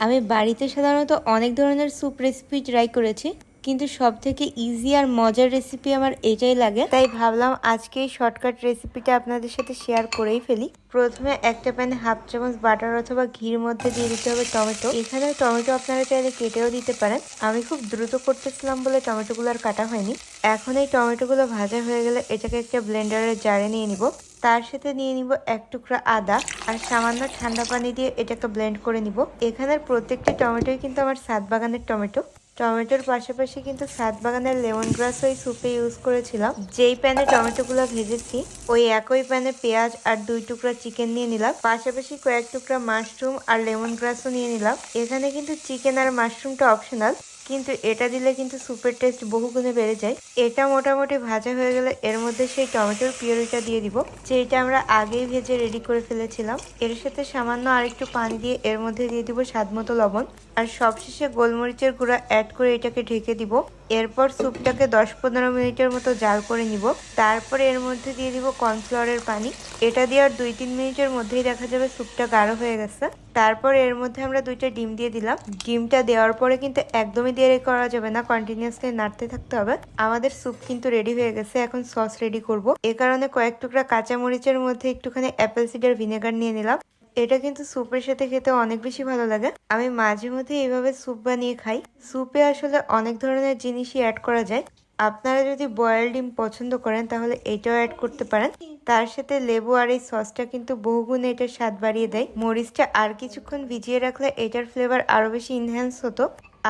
আমি বাড়িতে সাধারণত অনেক ধরনের স্যুপ রেসিপি ট্রাই করেছি, কিন্তু সব থেকে ইজি আর মজার রেসিপি আমার এটাই লাগে। তাই ভাবলাম আজকে এই শর্টকাট রেসিপিটা আপনাদের সাথে শেয়ার করেই ফেলি। প্রথমে একটা প্যানে হাফ চামচ বাটার অথবা ঘির মধ্যে দিয়ে দিতে হবে টমেটো। এখানে টমেটো আপনারা চাইলে কেটেও দিতে পারেন। আমি খুব দ্রুত করতেছিলাম বলে টমেটোগুলো আর কাটা হয়নি। এখন এই টমেটোগুলো ভাজা হয়ে গেলে এটাকে একটা ব্লেন্ডারের জারে নিয়ে নিব। তার সাথে নিয়ে নিব এক টুকরা আদা আর সামান্য ঠান্ডা পানি দিয়ে এটাকে ব্লেন্ড করে নিব। এখানের প্রত্যেকটি টমেটোই কিন্তু আমার ছাদ বাগানের টমেটো। টমেটোর পাশাপাশি কিন্তু ছাদ বাগানের লেমন গ্রাস ওই স্যুপে ইউজ করেছিলাম। যেই প্যানে টমেটোগুলো ভেজেছি ওই একই প্যানে পেঁয়াজ আর 2 টুকরা চিকেন নিয়ে নিলাম। পাশাপাশি কয়েক টুকরা মাশরুম আর লেমন গ্রাসও নিয়ে নিলাম। এখানে কিন্তু চিকেন আর মাশরুমটা অপশনাল, কিন্তু এটা দিলে কিন্তু স্যুপের টেস্ট বহুগুণে বেড়ে যায়। এটা মোটামুটি ভাজা হয়ে গেলে এর মধ্যে সেই টমেটোর পিউরিটা দিয়ে দিব, যেটা আমরা আগেই ভেজে রেডি করে ফেলেছিলাম। এর সাথে সামান্য আরেকটু পানি দিয়ে এর মধ্যে দিয়ে দিব স্বাদমতো লবণ, আর সবশেষে গোলমরিচের গুঁড়া অ্যাড করে এটাকে ঢেকে দিব। এরপর স্যুপটাকে 10-15 মিনিটের মতো জাল করে নিব। তারপর এর মধ্যে দিয়ে দিব কর্নফ্লাওয়ারের পানি। এটা দেওয়ার 2-3 মিনিটের মধ্যেই দেখা যাবে স্যুপটা গাঢ় হয়ে গেছে। তারপর এর মধ্যে আমরা 2টা ডিম দিয়ে দিলাম। ডিমটা দেওয়ার পরে কিন্তু একদমই দেরি করা যাবে না, কন্টিনিউয়াসলি নাড়তে থাকতে হবে। আমাদের স্যুপ কিন্তু রেডি হয়ে গেছে। এখন সস রেডি করব। এ কারণে কয়েক টুকরা কাঁচামরিচের মধ্যে একটুখানি অ্যাপেল সিডার ভিনেগার নিয়ে নিলাম। এটা কিন্তু স্যুপের সাথে খেতে অনেক বেশি ভালো লাগে। আমি মাঝে মধ্যে এইভাবে স্যুপ বানিয়ে খাই। স্যুপে আসলে অনেক ধরনের জিনিসই অ্যাড করা যায়। আপনারা যদি বয়েল ডিম পছন্দ করেন তাহলে এটাও অ্যাড করতে পারেন। তার সাথে লেবু আর এই সসটা কিন্তু বহুগুণে এটার স্বাদ বাড়িয়ে দেয়। মরিচটা আর কিছুক্ষণ ভিজিয়ে রাখলে এটার ফ্লেভার আরো বেশি ইনহ্যান্স হতো।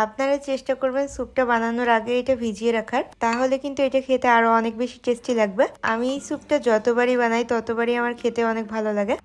আপনারা চেষ্টা করবেন স্যুপটা বানানোর আগে এটা ভিজিয়ে রাখার, তাহলে কিন্তু এটা খেতে আরো অনেক বেশি টেস্টি লাগবে। আমি এই স্যুপটা যতবারই বানাই ততবারই আমার খেতে অনেক ভালো লাগে।